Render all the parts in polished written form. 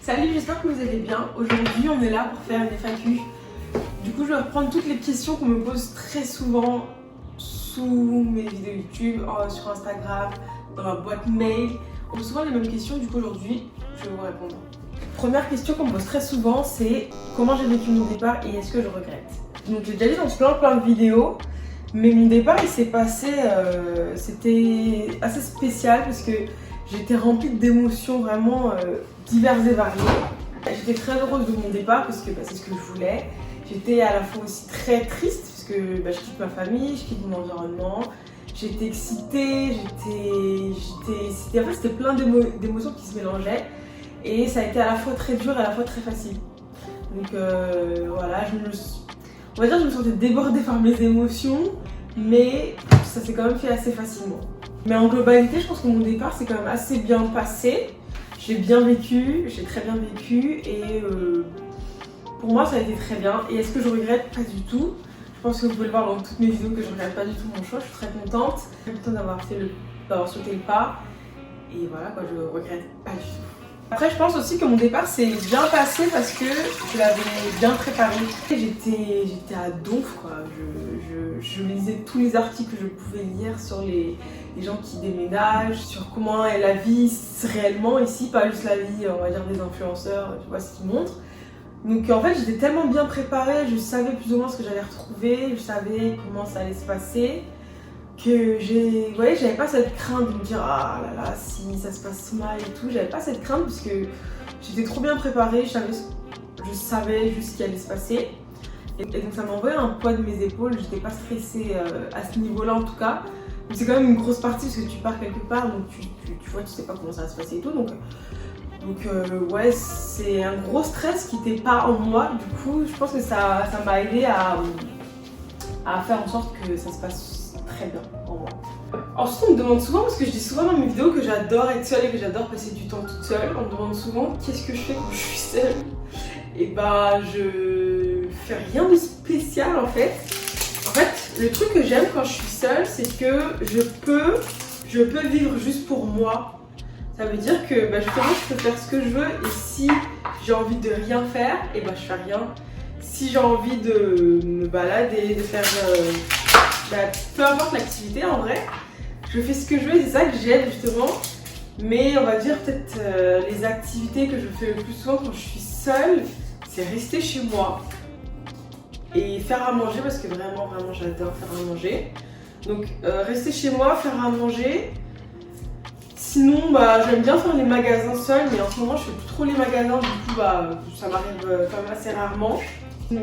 Salut, j'espère que vous allez bien. Aujourd'hui, on est là pour faire une FAQ. Du coup, je vais reprendre toutes les questions qu'on me pose très souvent sous mes vidéos YouTube, sur Instagram, dans ma boîte mail. On pose souvent les mêmes questions, du coup aujourd'hui, je vais vous répondre. Première question qu'on me pose très souvent, c'est comment j'ai vécu mon départ et est-ce que je regrette? Donc j'ai déjà dit dans plein de vidéos, mais mon départ il s'est passé, c'était assez spécial parce que j'étais remplie d'émotions vraiment diverses et variées. J'étais très heureuse de mon départ parce que c'est ce que je voulais. J'étais à la fois aussi très triste parce que je quitte ma famille, je quitte mon environnement. J'étais excitée, en fait c'était plein d'émotions qui se mélangeaient. Et ça a été à la fois très dur et à la fois très facile. Donc voilà, on va dire que je me sentais débordée par mes émotions, mais ça s'est quand même fait assez facilement. Mais en globalité, je pense que mon départ s'est quand même assez bien passé. J'ai bien vécu, j'ai très bien vécu et pour moi ça a été très bien. Et est-ce que je regrette? Pas du tout. Je pense que vous pouvez le voir dans toutes mes vidéos que je ne regrette pas du tout mon choix. Je suis très contente d'avoir sauté le pas. Et voilà quoi, je regrette pas du tout. Après, je pense aussi que mon départ s'est bien passé parce que je l'avais bien préparé. J'étais à donf, quoi. Je lisais tous les articles que je pouvais lire sur les gens qui déménagent, sur comment est la vie réellement ici, pas juste la vie, on va dire, des influenceurs, tu vois, ce qu'ils montrent. Donc en fait, j'étais tellement bien préparée, je savais plus ou moins ce que j'allais retrouver, je savais comment ça allait se passer, que j'avais pas cette crainte de me dire ah là là si ça se passe mal et tout, j'avais pas cette crainte parce que j'étais trop bien préparée, je savais juste ce qui allait se passer et donc ça m'a envoyé un poids de mes épaules, j'étais pas stressée à ce niveau-là en tout cas. C'est quand même une grosse partie parce que tu pars quelque part donc tu vois, tu sais pas comment ça va se passer et tout, donc ouais, c'est un gros stress qui n'était pas en moi. Du coup je pense que ça m'a aidé à faire en sorte que ça se passe très bien pour moi. Ensuite on me demande souvent, parce que je dis souvent dans mes vidéos que j'adore être seule et que j'adore passer du temps toute seule. On me demande souvent qu'est-ce que je fais quand je suis seule. Et je fais rien de spécial en fait. En fait, le truc que j'aime quand je suis seule, c'est que je peux vivre juste pour moi. Ça veut dire que justement je peux faire ce que je veux et si j'ai envie de rien faire, et je fais rien. Si j'ai envie de me balader, de faire peu importe l'activité en vrai, je fais ce que je veux et c'est ça que j'aime justement. Mais on va dire peut-être les activités que je fais le plus souvent quand je suis seule, c'est rester chez moi et faire à manger parce que vraiment j'adore faire à manger. Donc rester chez moi, faire à manger. Sinon j'aime bien faire les magasins seule, mais en ce moment je fais plus trop les magasins, du coup ça m'arrive quand même assez rarement.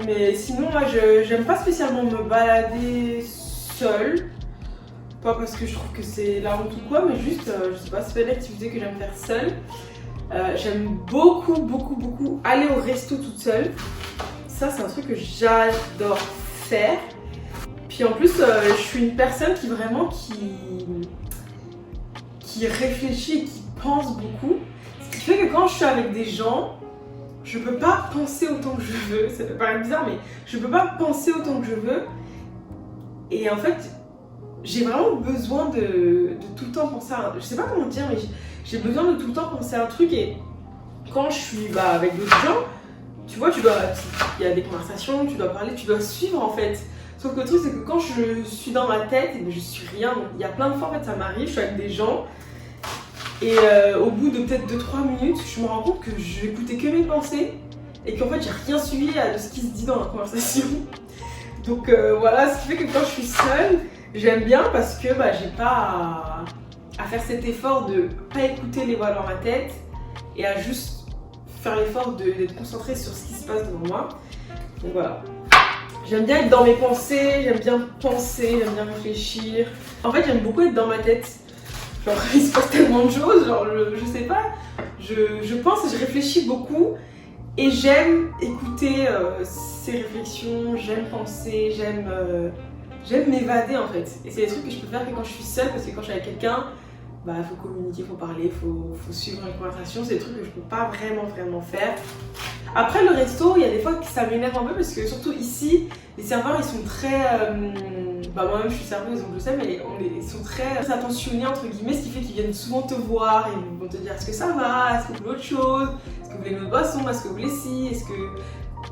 Mais sinon moi j'aime pas spécialement me balader seule. Pas parce que je trouve que c'est la honte ou quoi, mais juste je sais pas, c'est pas une activité que j'aime faire seule. J'aime beaucoup aller au resto toute seule. Ça c'est un truc que j'adore faire. Puis en plus je suis une personne qui réfléchit et qui pense beaucoup. Ce qui fait que quand je suis avec des gens, je peux pas penser autant que je veux. Ça peut paraître bizarre, mais je peux pas penser autant que je veux. Et en fait, j'ai vraiment besoin de tout le temps penser à je sais pas comment dire, mais j'ai besoin de tout le temps penser à un truc. Et quand je suis avec d'autres gens, tu vois, il y a des conversations, tu dois parler, tu dois suivre en fait. Sauf que le truc c'est que quand je suis dans ma tête, je suis rien. Donc il y a plein de fois en fait ça m'arrive, je suis avec des gens et au bout de peut-être 2-3 minutes, je me rends compte que j'écoutais que mes pensées et qu'en fait j'ai rien suivi de ce qui se dit dans la conversation. Donc voilà, ce qui fait que quand je suis seule, j'aime bien parce que j'ai pas à faire cet effort de pas écouter les voix dans ma tête et à juste faire l'effort d'être concentrée sur ce qui se passe devant moi. Donc voilà. J'aime bien être dans mes pensées, j'aime bien penser, j'aime bien réfléchir. En fait, j'aime beaucoup être dans ma tête. Genre, il se passe tellement de choses, genre, je sais pas. Je pense et je réfléchis beaucoup. Et j'aime écouter ces réflexions, j'aime penser, j'aime m'évader en fait. Et c'est des trucs que je peux faire que quand je suis seule, parce que quand je suis avec quelqu'un, faut communiquer, faut parler, faut suivre une conversation. C'est des trucs que je peux pas vraiment faire. Après le resto, il y a des fois que ça m'énerve un peu parce que surtout ici, les serveurs ils sont très bah moi-même je suis serveuse donc je sais, mais ils sont très attentionnés entre guillemets, ce qui fait qu'ils viennent souvent te voir et ils vont te dire est-ce que ça va, est-ce que vous voulez autre chose, est-ce que vous voulez une autre boisson, est-ce que vous voulez ci, est-ce que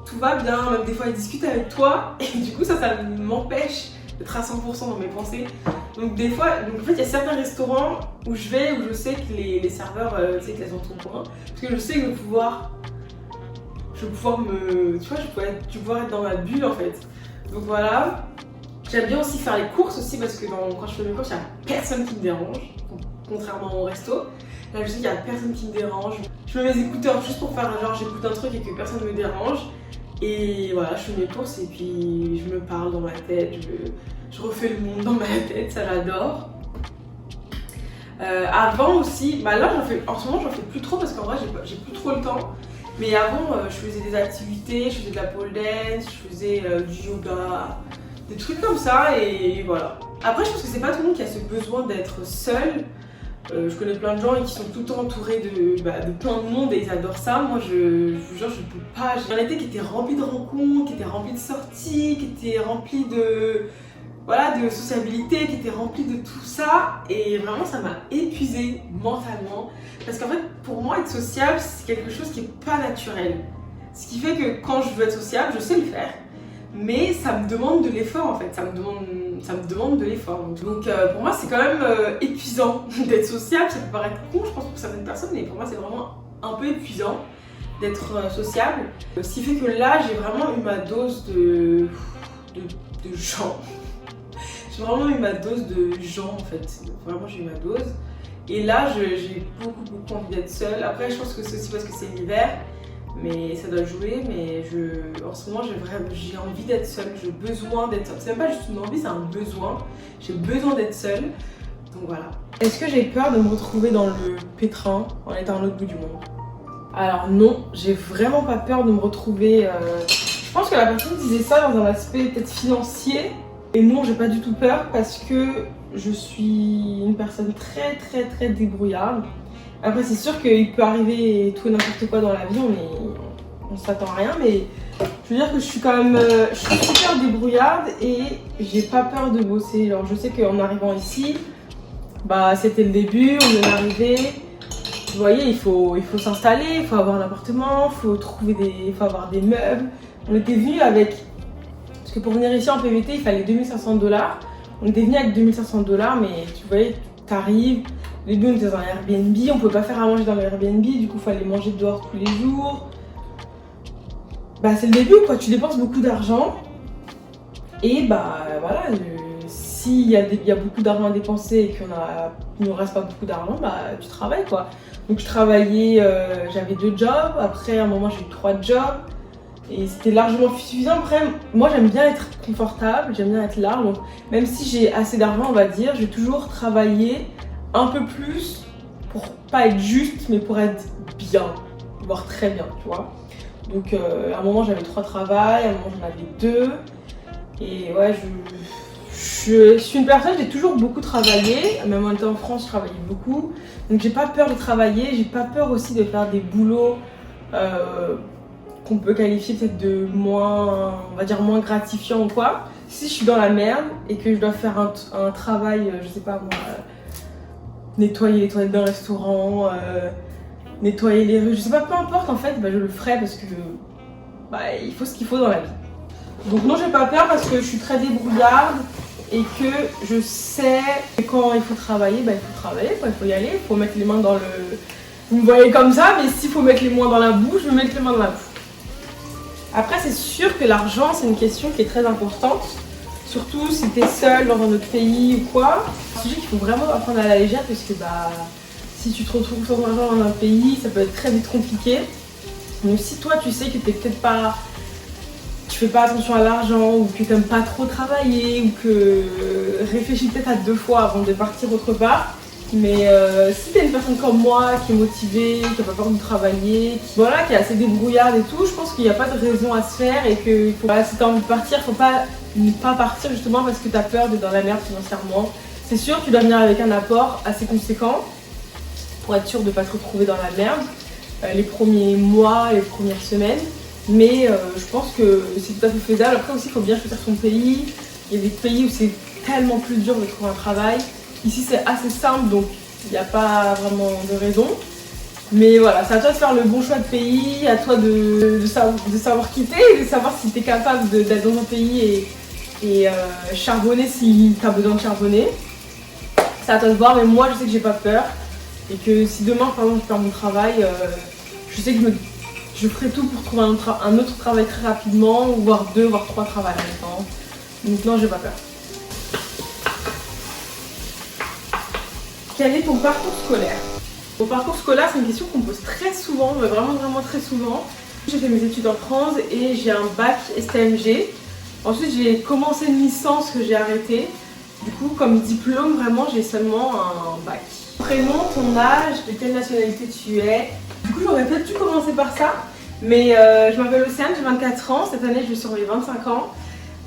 tout va bien, même des fois ils discutent avec toi et du coup ça m'empêche d'être à 100% dans mes pensées. Donc des fois, en fait il y a certains restaurants où je vais, où je sais que les serveurs, tu sais que elles sont au courant, parce que je sais que je vais pouvoir me, tu vois, je vais pouvoir être dans ma bulle en fait. Donc voilà. J'aime bien aussi faire les courses aussi parce que quand je fais mes courses, il n'y a personne qui me dérange, contrairement au resto. Là je sais qu'il n'y a personne qui me dérange. Je mets mes écouteurs juste pour faire genre j'écoute un truc et que personne ne me dérange. Et voilà, je fais mes courses et puis je me parle dans ma tête, je refais le monde dans ma tête, ça j'adore. Avant aussi, bah là en ce moment j'en fais plus trop parce qu'en vrai j'ai plus trop le temps. Mais avant je faisais des activités, je faisais de la pole dance, je faisais du yoga, des trucs comme ça et voilà. Après je pense que c'est pas tout le monde qui a ce besoin d'être seul. Je connais plein de gens qui sont tout le temps entourés de plein de monde et ils adorent ça. Moi je vous jure je peux pas. J'ai un été qui était rempli de rencontres, qui était rempli de sorties, qui était rempli de sociabilité, qui était rempli de tout ça et vraiment ça m'a épuisée mentalement parce qu'en fait pour moi être sociable c'est quelque chose qui est pas naturel. Ce qui fait que quand je veux être sociable je sais le faire. Mais ça me demande de l'effort en fait, ça me demande de l'effort. Donc pour moi c'est quand même épuisant d'être sociable, ça peut paraître con je pense pour certaines personnes, mais pour moi c'est vraiment un peu épuisant d'être sociable. Ce qui fait que là j'ai vraiment eu ma dose de gens. J'ai vraiment eu ma dose de gens en fait, vraiment j'ai eu ma dose. Et là j'ai beaucoup envie d'être seule. Après je pense que c'est aussi parce que c'est l'hiver. Mais ça doit jouer, mais en ce moment j'ai envie d'être seule, j'ai besoin d'être seule. C'est même pas juste une envie, c'est un besoin. J'ai besoin d'être seule, donc voilà. Est-ce que j'ai peur de me retrouver dans le pétrin en étant à l'autre bout du monde? Alors non, j'ai vraiment pas peur de me retrouver... Je pense que la personne disait ça dans un aspect peut-être financier. Et non, j'ai pas du tout peur parce que je suis une personne très débrouillarde. Après c'est sûr qu'il peut arriver tout et n'importe quoi dans la vie, on s'attend à rien, mais je veux dire que je suis quand même je suis super débrouillarde et j'ai pas peur de bosser. Alors je sais qu'en arrivant ici, bah c'était le début, on est arrivé, vous voyez il faut s'installer, il faut avoir un appartement, il faut avoir des meubles. On était venus avec, parce que pour venir ici en PVT il fallait 2500 $, on était venus avec 2500 $, mais tu voyais, t'arrives. Au début, on était dans un Airbnb, on pouvait pas faire à manger dans le Airbnb, du coup, il fallait manger dehors tous les jours. Bah, c'est le début, quoi. Tu dépenses beaucoup d'argent. Et bah, voilà, s'il y a beaucoup d'argent à dépenser et qu'il ne reste pas beaucoup d'argent, bah, tu travailles, quoi. Donc, je travaillais, j'avais 2 jobs. Après, à un moment, j'ai eu 3 jobs. Et c'était largement suffisant. Après, moi, j'aime bien être confortable, j'aime bien être large. Donc, même si j'ai assez d'argent, on va dire, je vais toujours travailler un peu plus pour pas être juste mais pour être bien, voire très bien, tu vois. Donc à un moment j'avais 3 travails, à un moment j'en avais 2 et ouais je suis une personne, j'ai toujours beaucoup travaillé, même en étant en France je travaillais beaucoup, donc j'ai pas peur de travailler, j'ai pas peur aussi de faire des boulots qu'on peut qualifier peut-être de moins, on va dire moins gratifiants ou quoi. Si je suis dans la merde et que je dois faire un travail, je sais pas moi, nettoyer les toilettes d'un restaurant, nettoyer les rues, je sais pas, peu importe en fait, bah, je le ferai parce que il faut ce qu'il faut dans la vie. Donc non, j'ai pas peur parce que je suis très débrouillarde et que je sais que quand il faut travailler, il faut travailler, quoi, il faut y aller, il faut mettre les mains dans le... Vous me voyez comme ça, mais s'il faut mettre les mains dans la bouche, je vais mettre les mains dans la bouche. Après, c'est sûr que l'argent, c'est une question qui est très importante. Surtout si tu es seule dans un autre pays ou quoi. C'est un sujet qu'il faut vraiment apprendre à la légère parce que si tu te retrouves sans argent dans un pays, ça peut être très vite compliqué. Donc si toi tu sais que tu fais pas attention à l'argent ou que tu n'aimes pas trop travailler ou que réfléchis peut-être à 2 fois avant de partir autre part. Mais si tu es une personne comme moi qui est motivée, qui n'a pas peur de travailler, qui est assez débrouillarde et tout, je pense qu'il n'y a pas de raison à se faire et que si tu as envie de partir, faut pas ne pas partir justement parce que tu as peur d'être dans la merde financièrement. C'est sûr, tu dois venir avec un apport assez conséquent pour être sûr de ne pas te retrouver dans la merde les premiers mois, les premières semaines. Mais je pense que c'est tout à fait faisable. Après aussi, il faut bien choisir son pays. Il y a des pays où c'est tellement plus dur de trouver un travail. Ici c'est assez simple, donc il n'y a pas vraiment de raison. Mais voilà, c'est à toi de faire le bon choix de pays, à toi de savoir quitter, et de savoir si tu es capable d'être dans un pays et charbonner si tu as besoin de charbonner. C'est à toi de voir, mais moi je sais que j'ai pas peur. Et que si demain par exemple je perds mon travail, je sais que je ferai tout pour trouver un autre travail très rapidement, voire 2, voire 3 travails en même temps. Donc non, j'ai pas peur. Quel est ton parcours scolaire? Mon parcours scolaire, c'est une question qu'on me pose très souvent, mais vraiment très souvent. J'ai fait mes études en France et j'ai un bac STMG. Ensuite, j'ai commencé une licence que j'ai arrêtée. Du coup, comme diplôme, vraiment, j'ai seulement un bac. Prénom, ton âge, de quelle nationalité tu es. Du coup, j'aurais peut-être dû commencer par ça, mais je m'appelle Océane, j'ai 24 ans. Cette année, je vais sur mes 25 ans.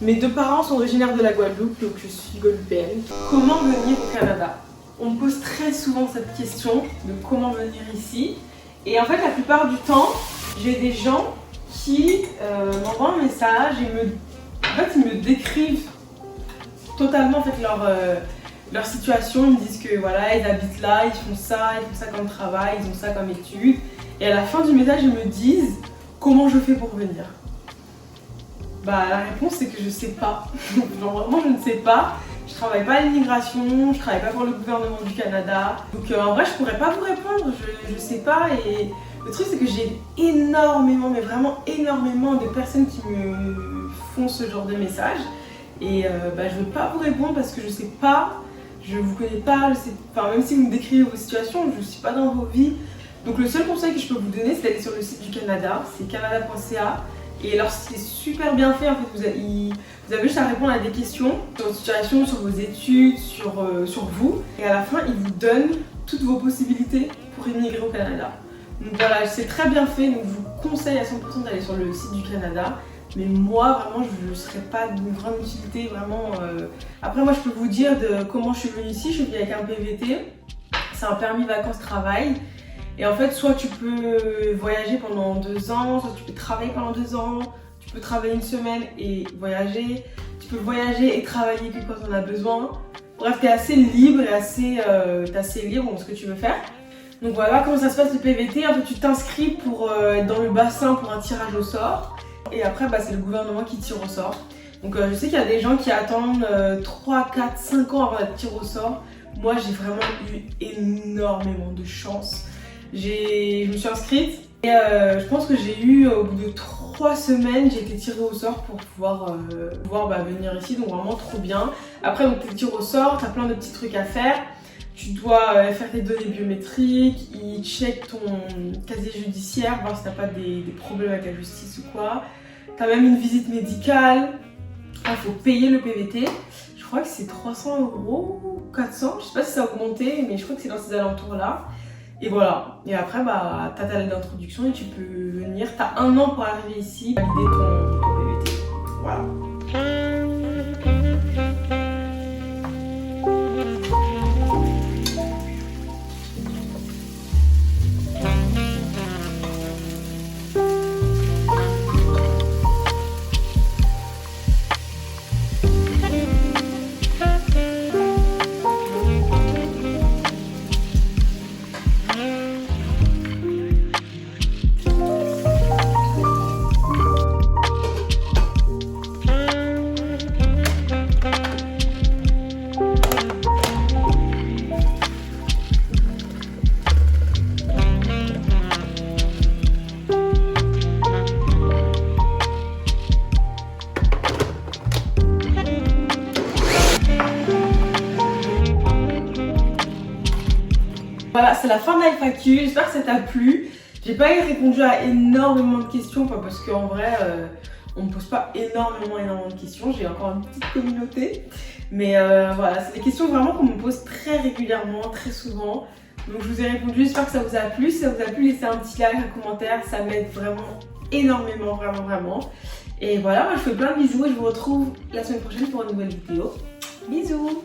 Mes 2 parents sont originaires de la Guadeloupe, donc je suis guadeloupéenne. Comment venir au Canada? On me pose très souvent cette question de comment venir ici. Et en fait, la plupart du temps, j'ai des gens qui m'envoient un message et ils me décrivent totalement en fait, leur situation. Ils me disent que voilà, ils habitent là, ils font ça comme travail, ils ont ça comme études. Et à la fin du message, ils me disent comment je fais pour venir. Bah la réponse c'est que je sais pas. Genre vraiment je ne sais pas. Je travaille pas à l'immigration, je travaille pas pour le gouvernement du Canada. Donc en vrai je pourrais pas vous répondre, je sais pas. Et le truc c'est que j'ai énormément, mais vraiment énormément de personnes qui me font ce genre de messages. Et je veux pas vous répondre parce que je sais pas, je vous connais pas, même si vous me décrivez vos situations, je suis pas dans vos vies. Donc le seul conseil que je peux vous donner c'est d'aller sur le site du Canada, c'est canada.ca. Et alors c'est super bien fait, en fait, vous avez juste à répondre à des questions sur votre situation, sur vos études, sur vous. Et à la fin, ils vous donnent toutes vos possibilités pour immigrer au Canada. Donc voilà, c'est très bien fait, donc je vous conseille à 100% d'aller sur le site du Canada. Mais moi, vraiment, je ne serais pas d'une grande utilité, vraiment. Après, moi, je peux vous dire de comment je suis venue ici. Je suis venue avec un PVT, c'est un permis vacances-travail. Et en fait, soit tu peux voyager pendant 2 ans, soit tu peux travailler pendant 2 ans, tu peux travailler une semaine et voyager, tu peux voyager et travailler que quand on a besoin. Bref, tu es assez libre et t'es assez libre dans ce que tu veux faire. Donc voilà comment ça se passe le PVT. En fait, tu t'inscris pour être dans le bassin pour un tirage au sort. Et après, c'est le gouvernement qui tire au sort. Donc je sais qu'il y a des gens qui attendent 3, 4, 5 ans avant d'être tiré au sort. Moi, j'ai vraiment eu énormément de chance. Je me suis inscrite et je pense que j'ai eu au bout de 3 semaines, j'ai été tirée au sort pour pouvoir venir ici, donc vraiment trop bien. Après, donc tu es tirée au sort, tu as plein de petits trucs à faire. Tu dois faire tes données biométriques, ils checkent ton casier judiciaire, voir si t'as pas des problèmes avec la justice ou quoi. Tu as même une visite médicale, il faut payer le PVT. Je crois que c'est 300 € ou 400, je sais pas si ça a augmenté, mais je crois que c'est dans ces alentours là. Et voilà, et après t'as ta lettre d'introduction et tu peux venir, t'as 1 an pour arriver ici, valider ton PVT. Voilà. Voilà, c'est la fin de la FAQ, j'espère que ça t'a plu. J'ai pas répondu à énormément de questions, parce qu'en vrai, on me pose pas énormément de questions. J'ai encore une petite communauté. Mais voilà, c'est des questions vraiment qu'on me pose très régulièrement, très souvent. Donc je vous ai répondu, j'espère que ça vous a plu. Si ça vous a plu, laissez un petit like, un commentaire, ça m'aide vraiment énormément, vraiment. Et voilà, moi je fais plein de bisous et je vous retrouve la semaine prochaine pour une nouvelle vidéo. Bisous!